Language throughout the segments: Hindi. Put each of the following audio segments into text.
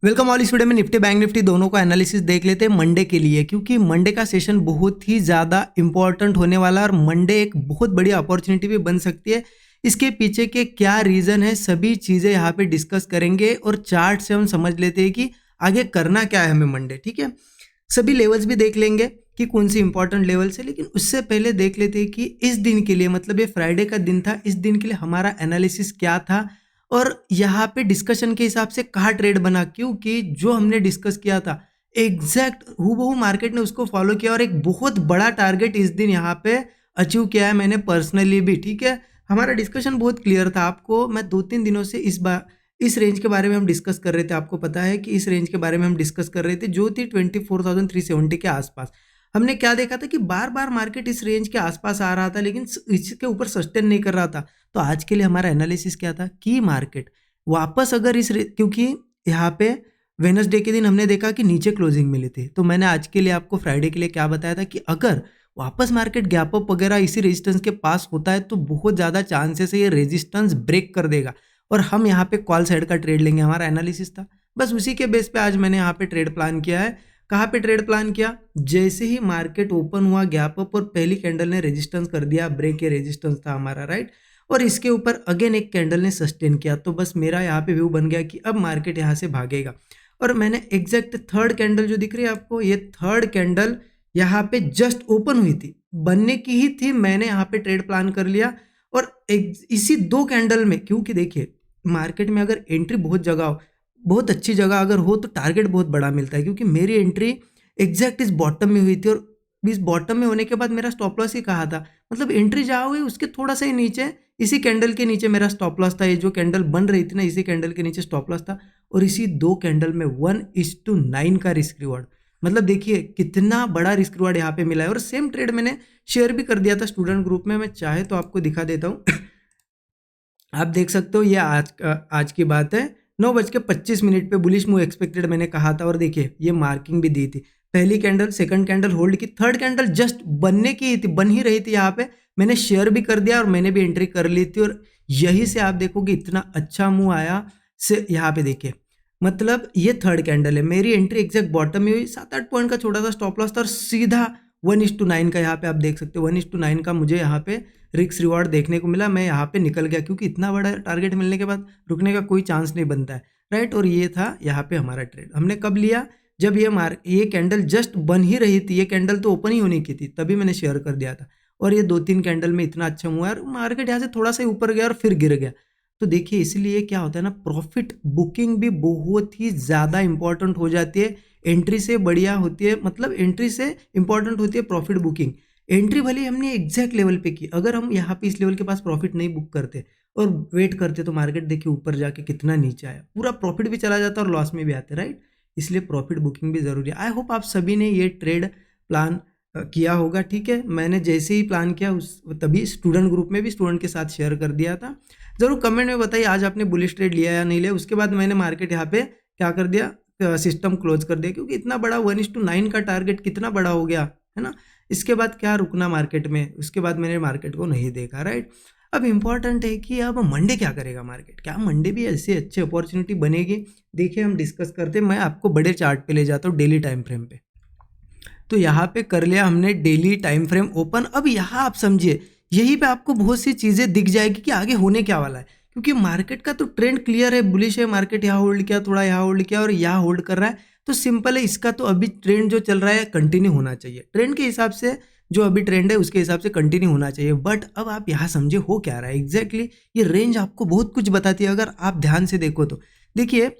Welcome all. इस वीडियो में निफ्टी बैंक निफ्टी दोनों का एनालिसिस देख लेते हैं मंडे के लिए, क्योंकि मंडे का सेशन बहुत ही ज़्यादा इंपॉर्टेंट होने वाला है और मंडे एक बहुत बड़ी अपॉर्चुनिटी भी बन सकती है। इसके पीछे के क्या रीज़न है, सभी चीज़ें यहाँ पे डिस्कस करेंगे और चार्ट से हम समझ लेते हैं कि आगे करना क्या है हमें मंडे। ठीक है, सभी लेवल्स भी देख लेंगे कि कौन सी इंपॉर्टेंट लेवल्स है, लेकिन उससे पहले देख लेते हैं कि इस दिन के लिए, मतलब ये फ्राइडे का दिन था, इस दिन के लिए हमारा एनालिसिस क्या था और यहाँ पे डिस्कशन के हिसाब से कहाँ ट्रेड बना, क्योंकि जो हमने डिस्कस किया था एग्जैक्ट हूबहू मार्केट ने उसको फॉलो किया और एक बहुत बड़ा टारगेट इस दिन यहाँ पे अचीव किया है मैंने पर्सनली भी। ठीक है, हमारा डिस्कशन बहुत क्लियर था। आपको मैं 2-3 दिनों से इस रेंज के बारे में हम डिस्कस कर रहे थे। आपको पता है कि इस रेंज के बारे में हम डिस्कस कर रहे थे जो थी 24,370 के आसपास। हमने क्या देखा था कि बार बार मार्केट इस रेंज के आसपास आ रहा था लेकिन इसके ऊपर सस्टेन नहीं कर रहा था। तो आज के लिए हमारा एनालिसिस क्या था कि मार्केट वापस अगर क्योंकि यहाँ पे वेडनेसडे के दिन हमने देखा कि नीचे क्लोजिंग मिली थी, तो मैंने आज के लिए आपको फ्राइडे के लिए क्या बताया था कि अगर वापस मार्केट गैप अप वगैरह इसी रेजिस्टेंस के पास होता है तो बहुत ज़्यादा चांसेस है ये रेजिस्टेंस ब्रेक कर देगा और हम यहाँ पे कॉल साइड का ट्रेड लेंगे। हमारा एनालिसिस था, बस उसी के बेस पे आज मैंने यहाँ पे ट्रेड प्लान किया है। कहाँ पे ट्रेड प्लान किया, जैसे ही मार्केट ओपन हुआ गैप अप और पहली कैंडल ने रेजिस्टेंस कर दिया, ब्रेक ये रेजिस्टेंस था हमारा, राइट, और इसके ऊपर अगेन एक कैंडल ने सस्टेन किया, तो बस मेरा यहाँ पे व्यू बन गया कि अब मार्केट यहाँ से भागेगा। और मैंने एग्जैक्ट थर्ड कैंडल जो दिख रही है आपको, ये थर्ड कैंडल यहाँ पे जस्ट ओपन हुई थी, बनने की ही थी, मैंने यहाँ पे ट्रेड प्लान कर लिया। और इसी दो कैंडल में, क्योंकि देखिए मार्केट में अगर एंट्री बहुत जगह हो, बहुत अच्छी जगह अगर हो तो टारगेट बहुत बड़ा मिलता है, क्योंकि मेरी एंट्री एग्जैक्ट इस बॉटम में हुई थी और इस बॉटम में होने के बाद मेरा स्टॉप लॉस ही कहा था, मतलब एंट्री जहाँ हुई उसके थोड़ा सा ही नीचे, इसी कैंडल के नीचे मेरा स्टॉप लॉस था। ये जो कैंडल बन रही थी ना, इसी कैंडल के नीचे स्टॉप लॉस था और इसी दो कैंडल में 1:9 का रिस्क रिवॉर्ड, मतलब देखिए कितना बड़ा रिस्क रिवॉर्ड यहाँ पे मिला है। और सेम ट्रेड मैंने शेयर भी कर दिया था स्टूडेंट ग्रुप में, मैं चाहे तो आपको दिखा देता हूँ। आप देख सकते हो, ये आज की बात है, 9:25 पे बुलिश मूव एक्सपेक्टेड मैंने कहा था और देखिए ये मार्किंग भी दी थी। पहली कैंडल, सेकंड कैंडल होल्ड की, थर्ड कैंडल जस्ट बनने की थी, बन ही रही थी, यहाँ पे मैंने शेयर भी कर दिया और मैंने भी एंट्री कर ली थी और यही से आप देखोगे इतना अच्छा मूव आया से। यहाँ पे देखिए, मतलब ये थर्ड कैंडल है, मेरी एंट्री एग्जैक्ट बॉटम में हुई, 7-8 पॉइंट का छोटा सा स्टॉप लॉस था और सीधा 1:9 का, यहाँ पे आप देख सकते हो 1:9 का मुझे यहाँ पे रिस्क रिवॉर्ड देखने को मिला। मैं यहाँ पे निकल गया, क्योंकि इतना बड़ा टारगेट मिलने के बाद रुकने का कोई चांस नहीं बनता है, राइट। और ये था यहाँ पे हमारा ट्रेड, हमने कब लिया, जब ये कैंडल जस्ट बन ही रही थी, ये कैंडल तो ओपन ही होने की थी, तभी मैंने शेयर कर दिया था। और ये 2-3 कैंडल में इतना अच्छा हुआ और मार्केट यहाँ से थोड़ा सा ऊपर गया और फिर गिर गया। तो देखिए इसलिए क्या होता है ना, प्रॉफिट बुकिंग भी बहुत ही ज़्यादा इंपॉर्टेंट हो जाती है, एंट्री से बढ़िया होती है, मतलब एंट्री से इंपॉर्टेंट होती है प्रॉफिट बुकिंग। एंट्री भले हमने एग्जैक्ट लेवल पे की, अगर हम यहाँ पे इस लेवल के पास प्रॉफिट नहीं बुक करते और वेट करते तो मार्केट देखिए ऊपर जाके कितना नीचे आया, पूरा प्रॉफिट भी चला जाता और लॉस में भी आते, राइट। इसलिए प्रॉफिट बुकिंग भी जरूरी है। आई होप आप सभी ने ये ट्रेड प्लान किया होगा। ठीक है, मैंने जैसे ही प्लान किया उस तभी स्टूडेंट ग्रुप में भी स्टूडेंट के साथ शेयर कर दिया था। जरूर कमेंट में बताइए आज आपने बुलिश ट्रेड लिया या नहीं लिया। उसके बाद मैंने मार्केट यहाँ पे क्या कर दिया, सिस्टम क्लोज कर दिया, क्योंकि इतना बड़ा 1:9 का टारगेट कितना बड़ा हो गया है ना। इसके बाद क्या रुकना मार्केट में, उसके बाद मैंने मार्केट को नहीं देखा, राइट। अब इंपॉर्टेंट है कि अब मंडे क्या करेगा मार्केट, क्या मंडे भी ऐसी अच्छी अपॉर्चुनिटी बनेगी, देखिए हम डिस्कस करते हैं। मैं आपको बड़े चार्ट पे ले जाता हूँ, डेली टाइम फ्रेम पे। तो यहाँ पे कर लिया हमने डेली टाइम फ्रेम ओपन। अब यहाँ आप समझिए, यहीं पे आपको बहुत सी चीज़ें दिख जाएगी कि आगे होने क्या वाला है, क्योंकि मार्केट का तो ट्रेंड क्लियर है, बुलिश है, मार्केट यहाँ होल्ड किया, थोड़ा यहाँ होल्ड किया और यहाँ होल्ड कर रहा है, तो सिंपल है, इसका तो अभी ट्रेंड जो चल रहा है कंटिन्यू होना चाहिए, ट्रेंड के हिसाब से जो अभी ट्रेंड है उसके हिसाब से कंटिन्यू होना चाहिए। बट अब आप यहाँ समझे हो क्या रहा है एग्जैक्टली, ये रेंज आपको बहुत कुछ बताती है अगर आप ध्यान से देखो तो। देखिए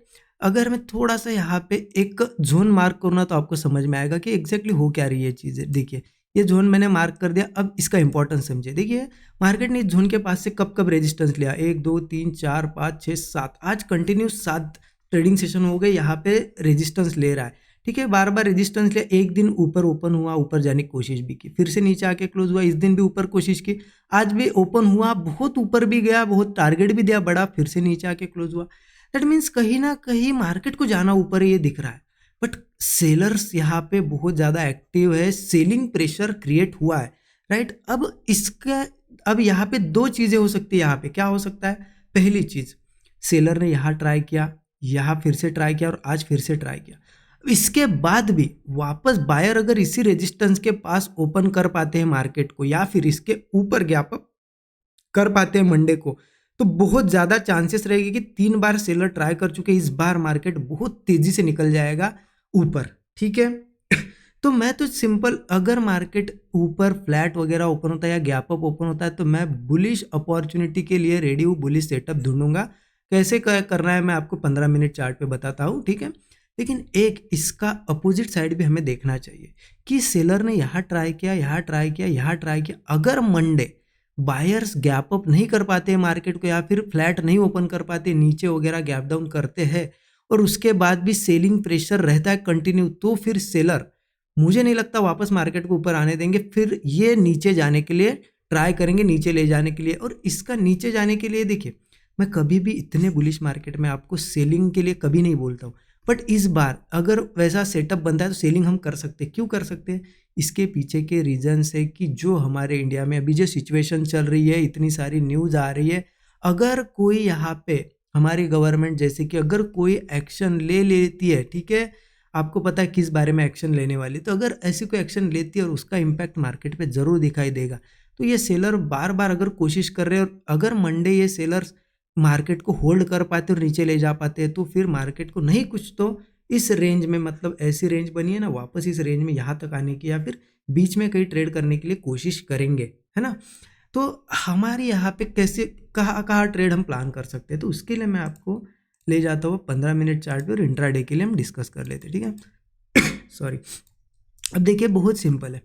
अगर मैं थोड़ा सा यहाँ पे एक जोन मार्क करूँ ना तो आपको समझ में आएगा कि एग्जैक्टली हो क्या रही है चीज़ें। देखिए ये जोन मैंने मार्क कर दिया, अब इसका इंपॉर्टेंस समझिए। देखिए मार्केट ने इस जोन के पास से कब कब रेजिस्टेंस लिया, 1 2 3 4 5 6 7, आज कंटिन्यू 7 ट्रेडिंग सेशन हो गए, यहाँ पे रेजिस्टेंस ले रहा है। ठीक है, बार बार रेजिस्टेंस लिया, एक दिन ऊपर ओपन हुआ, ऊपर जाने की कोशिश भी की, फिर से नीचे आके क्लोज हुआ, इस दिन भी ऊपर कोशिश की, आज भी ओपन हुआ, बहुत ऊपर भी गया, बहुत टारगेट भी दिया बड़ा, फिर से नीचे आके क्लोज हुआ। दैट मीन्स कहीं ना कहीं मार्केट को जाना ऊपर ये दिख रहा है, बट सेलर्स यहाँ पे बहुत ज़्यादा एक्टिव है, सेलिंग प्रेशर क्रिएट हुआ है, राइट। अब यहाँ पे दो चीज़ें हो सकती है, यहाँ पे क्या हो सकता है, पहली चीज़ सेलर ने यहाँ ट्राई किया, यहाँ फिर से ट्राई किया और आज फिर से ट्राई किया। इसके बाद भी वापस बायर अगर इसी रेजिस्टेंस के पास ओपन कर पाते हैं मार्केट को या फिर इसके ऊपर गैप अप कर पाते हैं मंडे को, तो बहुत ज़्यादा चांसेस रहेगी कि 3 बार सेलर ट्राई कर चुके, इस बार मार्केट बहुत तेजी से निकल जाएगा ऊपर। ठीक है तो मैं तो सिंपल, अगर मार्केट ऊपर फ्लैट वगैरह ओपन होता है या गैप अप ओपन होता है तो मैं बुलिश अपॉर्चुनिटी के लिए रेडी हूँ, बुलिश सेटअप ढूंढूंगा। कैसे करना है मैं आपको 15 मिनट चार्ट पे बताता हूँ। ठीक है लेकिन एक इसका अपोजिट साइड भी हमें देखना चाहिए कि सेलर ने यहाँ ट्राई किया, यहाँ ट्राई किया, यहाँ ट्राई किया, अगर मंडे बायर्स गैप अप नहीं कर पाते हैं मार्केट को या फिर फ्लैट नहीं ओपन कर पाते, नीचे वगैरह गैप डाउन करते हैं और उसके बाद भी सेलिंग प्रेशर रहता है कंटिन्यू, तो फिर सेलर मुझे नहीं लगता वापस मार्केट को ऊपर आने देंगे, फिर ये नीचे जाने के लिए ट्राई करेंगे, नीचे ले जाने के लिए। और इसका नीचे जाने के लिए देखिए, मैं कभी भी इतने बुलिश मार्केट में आपको सेलिंग के लिए कभी नहीं बोलता हूँ, बट इस बार अगर वैसा सेटअप बनता है तो सेलिंग हम कर सकते हैं। क्यों कर सकते हैं? इसके पीछे के रीजंस है कि जो हमारे इंडिया में अभी जो सिचुएशन चल रही है, इतनी सारी न्यूज़ आ रही है, अगर कोई यहाँ पे हमारी गवर्नमेंट जैसे कि अगर कोई एक्शन ले लेती है, ठीक है, आपको पता है किस बारे में एक्शन लेने वाली, तो अगर ऐसी कोई एक्शन लेती है और उसका इम्पैक्ट मार्केट पे ज़रूर दिखाई देगा। तो ये सेलर बार बार अगर कोशिश कर रहे हैं और अगर मंडे ये सेलर्स मार्केट को होल्ड कर पाते और नीचे ले जा पाते हैं तो फिर मार्केट को नहीं कुछ तो इस रेंज में, मतलब ऐसी रेंज बनी है ना, वापस इस रेंज में यहाँ तक आने की या फिर बीच में कहीं ट्रेड करने के लिए कोशिश करेंगे, है ना। तो हमारे यहाँ पे कैसे कहाँ कहाँ ट्रेड हम प्लान कर सकते हैं, तो उसके लिए मैं आपको ले जाता हूँ 15 मिनट चार्ट पे और इंट्राडे के लिए हम डिस्कस कर लेते हैं। ठीक है सॉरी। अब देखिए बहुत सिंपल है,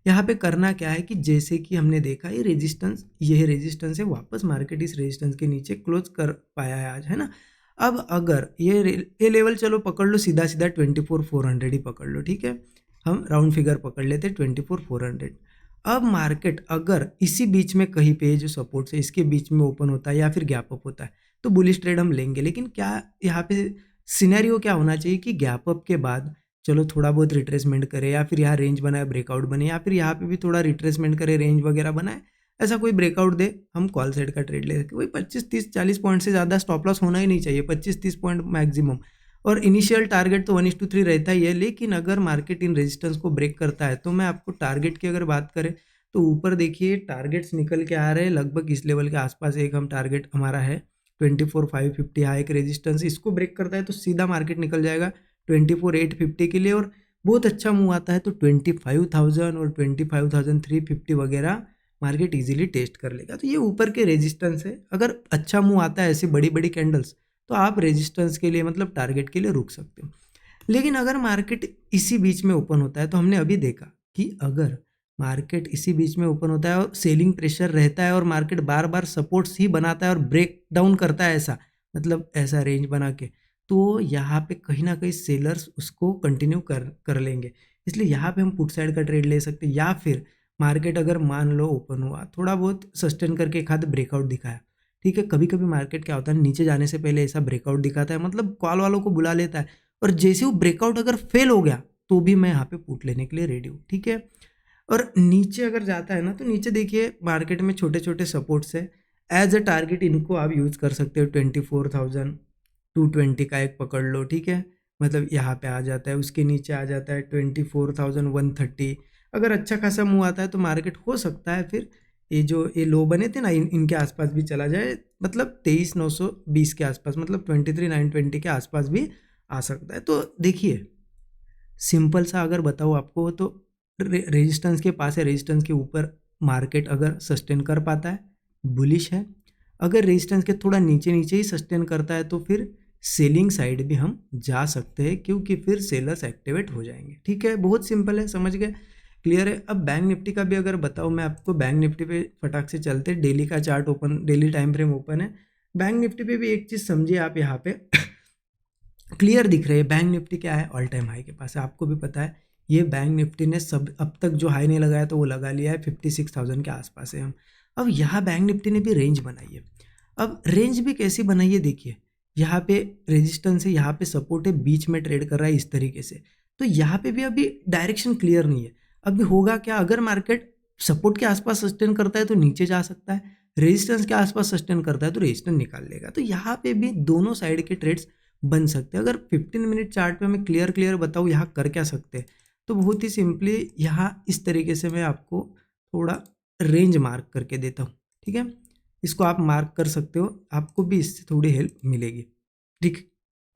यहाँ पे करना क्या है कि जैसे कि हमने देखा ये रेजिस्टेंस, ये रेजिस्टेंस है, वापस मार्केट इस रेजिस्टेंस के नीचे क्लोज कर पाया है आज, है ना। अब अगर ये लेवल चलो पकड़ लो, सीधा सीधा 24,400 ही पकड़ लो। ठीक है हम राउंड फिगर पकड़ लेते 24,400। अब मार्केट अगर इसी बीच में कहीं पे जो सपोर्ट है इसके बीच में ओपन होता है या फिर गैप अप होता है तो बुलिश ट्रेड हम लेंगे। लेकिन क्या यहाँ पे सिनेरियो क्या होना चाहिए कि गैप अप के बाद चलो थोड़ा बहुत रिट्रेसमेंट करे या फिर यहाँ रेंज बनाए ब्रेकआउट बने या फिर यहाँ पे भी थोड़ा रिट्रेसमेंट करे रेंज वगैरह बनाए, ऐसा कोई ब्रेकआउट दे, हम कॉल साइड का ट्रेड ले सकते। वही 25-30-40 पॉइंट से ज़्यादा स्टॉप लॉस होना ही नहीं चाहिए, 25-30 पॉइंट मैक्सिमम। और इनिशियल टारगेट तो 1:3 रहता ही है, लेकिन अगर मार्केट इन रेजिस्टेंस को ब्रेक करता है तो मैं आपको टारगेट की अगर बात करें तो ऊपर देखिए टारगेट्स निकल के आ रहे हैं लगभग इस लेवल के आसपास। एक हम टारगेट हमारा है 24,550, यहाँ एक रेजिस्टेंस, इसको ब्रेक करता है तो सीधा मार्केट निकल जाएगा 24,850 के लिए और बहुत अच्छा मूव आता है तो 25,000 और 25,350 वगैरह मार्केट इजीली टेस्ट कर लेगा। तो ये ऊपर के रेजिस्टेंस है, अगर अच्छा मूव आता है ऐसी बड़ी बड़ी कैंडल्स तो आप रेजिस्टेंस के लिए मतलब टारगेट के लिए रुक सकते हो। लेकिन अगर मार्केट इसी बीच में ओपन होता है तो हमने अभी देखा कि अगर मार्केट इसी बीच में ओपन होता है और सेलिंग प्रेशर रहता है और मार्केट बार बार सपोर्ट्स ही बनाता है और ब्रेक डाउन करता है, ऐसा मतलब ऐसा रेंज बना के, तो यहाँ पे कहीं ना कहीं सेलर्स उसको कंटिन्यू कर लेंगे। इसलिए यहाँ पे हम पुट साइड का ट्रेड ले सकते हैं या फिर मार्केट अगर मान लो ओपन हुआ थोड़ा बहुत सस्टेन करके एक आध ब्रेकआउट दिखाया, ठीक है, कभी कभी मार्केट क्या होता है नीचे जाने से पहले ऐसा ब्रेकआउट दिखाता है, मतलब कॉल वालों को बुला लेता है और जैसे वो ब्रेकआउट अगर फेल हो गया तो भी मैं यहाँ पे पुट लेने के लिए रेडी हूँ। ठीक है और नीचे अगर जाता है ना तो नीचे देखिए मार्केट में छोटे छोटे सपोर्ट्स है, एज अ टारगेट इनको आप यूज़ कर सकते हो। 24,220 का एक पकड़ लो, ठीक है, मतलब यहाँ पे आ जाता है, उसके नीचे आ जाता है 24,130। अगर अच्छा खासा मूव आता है तो मार्केट हो सकता है फिर ये जो ये लो बने थे ना इनके आसपास भी चला जाए, मतलब 23,920 के आसपास, मतलब 23,920 के आसपास भी आ सकता है। तो देखिए सिंपल सा अगर बताऊँ आपको तो रेजिस्टेंस के पास है, रेजिस्टेंस के ऊपर मार्केट अगर सस्टेन कर पाता है बुलिश है, अगर रेजिस्टेंस के थोड़ा नीचे नीचे ही सस्टेन करता है तो फिर सेलिंग साइड भी हम जा सकते हैं क्योंकि फिर सेलर्स एक्टिवेट हो जाएंगे। ठीक है बहुत सिंपल है, समझ गए, क्लियर है। अब बैंक निफ्टी का भी अगर बताऊँ मैं आपको, बैंक निफ्टी पे फटाक से चलते, डेली का chart open, daily time frame open है। बैंक निफ्टी पे भी एक चीज़ समझिए आप, यहाँ पे क्लियर दिख रही है बैंक निफ्टी क्या है, ऑल टाइम हाई के पास है, आपको भी पता है। ये बैंक निफ्टी ने सब अब तक जो हाई नहीं लगाया तो वो लगा लिया है, 56,000 के आसपास है हम। अब यहाँ बैंक निफ्टी ने भी रेंज बनाई है। अब रेंज भी कैसी बनाई है देखिए, यहाँ पे रेजिस्टेंस है, यहाँ पे सपोर्ट है, बीच में ट्रेड कर रहा है इस तरीके से, तो यहाँ पे भी अभी डायरेक्शन क्लियर नहीं है। अभी होगा क्या, अगर मार्केट सपोर्ट के आसपास सस्टेन करता है तो नीचे जा सकता है, रेजिस्टेंस के आसपास सस्टेन करता है तो रेजिस्टेंस निकाल लेगा। तो यहाँ पे भी दोनों साइड के ट्रेड्स बन सकते हैं। अगर 15 मिनट चार्ट में मैं क्लियर बताऊँ यहाँ कर क्या सकते हैं, तो बहुत ही सिंपली यहाँ इस तरीके से मैं आपको थोड़ा रेंज मार्क करके देता हूँ, ठीक है। इसको आप मार्क कर सकते हो, आपको भी इससे थोड़ी हेल्प मिलेगी, ठीक।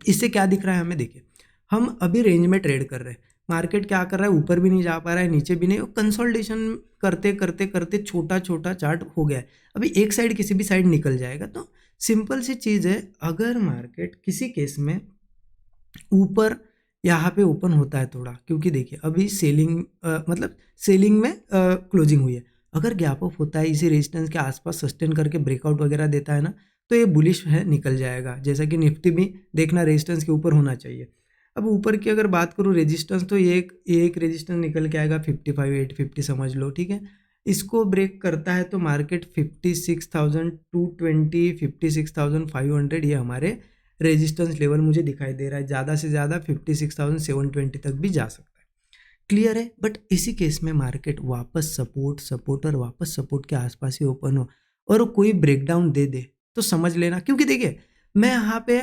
इससे क्या दिख रहा है हमें, देखिए हम अभी रेंज में ट्रेड कर रहे हैं, मार्केट क्या कर रहा है, ऊपर भी नहीं जा पा रहा है, नीचे भी नहीं, कंसोलिडेशन करते करते करते छोटा छोटा चार्ट हो गया है। अभी एक साइड किसी भी साइड निकल जाएगा। तो सिंपल सी चीज़ है, अगर मार्केट किसी केस में ऊपर यहाँ पे ओपन होता है थोड़ा, क्योंकि देखिए अभी सेलिंग मतलब सेलिंग में क्लोजिंग हुई है, अगर गैप अप होता है इसी रेजिस्टेंस के आसपास सस्टेन करके ब्रेकआउट वगैरह देता है ना, तो ये बुलिश है, निकल जाएगा। जैसा कि निफ्टी भी देखना रेजिस्टेंस के ऊपर होना चाहिए। अब ऊपर की अगर बात करूँ रेजिस्टेंस, तो ये एक रेजिस्टेंस निकल के आएगा 55,850 समझ लो, ठीक है। इसको ब्रेक करता है तो मार्केट 56,220 56,500 ये हमारे रेजिस्टेंस लेवल मुझे दिखाई दे रहा है। ज़्यादा से ज़्यादा 56,720 तक भी जा सकता है, क्लियर है। बट इसी केस में मार्केट वापस सपोर्ट और वापस सपोर्ट के आसपास ही ओपन हो और कोई ब्रेकडाउन दे दे तो समझ लेना, क्योंकि देखिए मैं यहाँ पे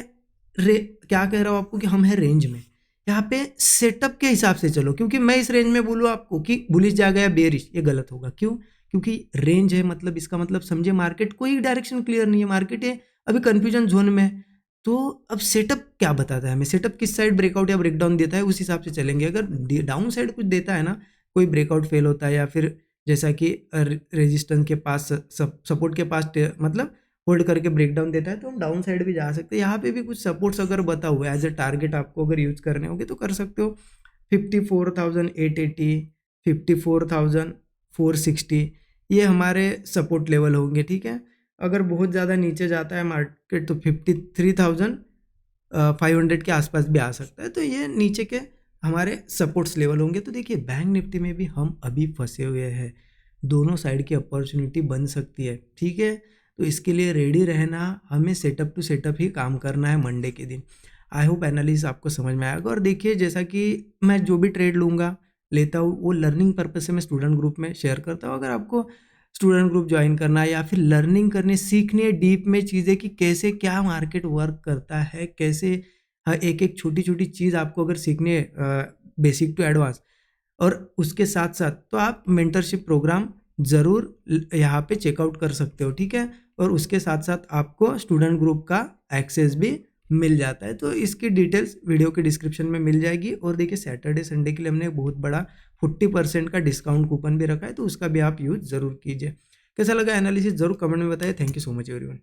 क्या कह रहा हूँ आपको कि हम है रेंज में, यहाँ पे सेटअप के हिसाब से चलो, क्योंकि मैं इस रेंज में बोलूँ आपको कि बुलिश जा गया बेरिश, ये गलत होगा। क्यों? क्योंकि रेंज है, मतलब इसका मतलब समझे मार्केट कोई डायरेक्शन क्लियर नहीं है, मार्केट है अभी कंफ्यूजन जोन में है। तो अब सेटअप क्या बताता है हमें, सेटअप किस साइड ब्रेकआउट या ब्रेकडाउन देता है उस हिसाब से चलेंगे। अगर डाउन साइड कुछ देता है ना, कोई ब्रेकआउट फेल होता है या फिर जैसा कि रेजिस्टेंस के पास सपोर्ट के पास मतलब होल्ड करके ब्रेकडाउन देता है, तो हम डाउन साइड भी जा सकते हैं। यहाँ पे भी कुछ सपोर्ट्स अगर बता हुआ है एज ए टारगेट आपको अगर यूज करने होंगे तो कर सकते हो। 54,880 54,460 ये हमारे सपोर्ट लेवल होंगे, ठीक है। अगर बहुत ज़्यादा नीचे जाता है मार्केट तो 53,500 के आसपास भी आ सकता है, तो ये नीचे के हमारे सपोर्ट्स लेवल होंगे। तो देखिए बैंक निफ्टी में भी हम अभी फंसे हुए हैं, दोनों साइड की अपॉर्चुनिटी बन सकती है, ठीक है। तो इसके लिए रेडी रहना, हमें सेटअप टू सेटअप ही काम करना है मंडे के दिन। आई होप एनालिसिस आपको समझ में आएगा। और देखिए जैसा कि मैं जो भी ट्रेड लेता हूँ वो लर्निंग पर्पज से मैं स्टूडेंट ग्रुप में शेयर करता हूँ। अगर आपको स्टूडेंट ग्रुप ज्वाइन करना है या फिर लर्निंग करनी सीखनी है डीप में चीज़ें कि कैसे क्या मार्केट वर्क करता है, कैसे एक एक छोटी छोटी चीज़ आपको अगर सीखनी है बेसिक टू एडवांस, और उसके साथ साथ तो आप मेंटरशिप प्रोग्राम ज़रूर यहाँ पे चेकआउट कर सकते हो, ठीक है। और उसके साथ साथ आपको स्टूडेंट ग्रुप का एक्सेस भी मिल जाता है। तो इसकी डिटेल्स वीडियो के डिस्क्रिप्शन में मिल जाएगी। और देखिए सैटरडे संडे के लिए हमने बहुत बड़ा 40% का डिस्काउंट कूपन भी रखा है, तो उसका भी आप यूज ज़रूर कीजिए। कैसा लगा एनालिसिस ज़रूर कमेंट में बताइए। Thank you so much everyone.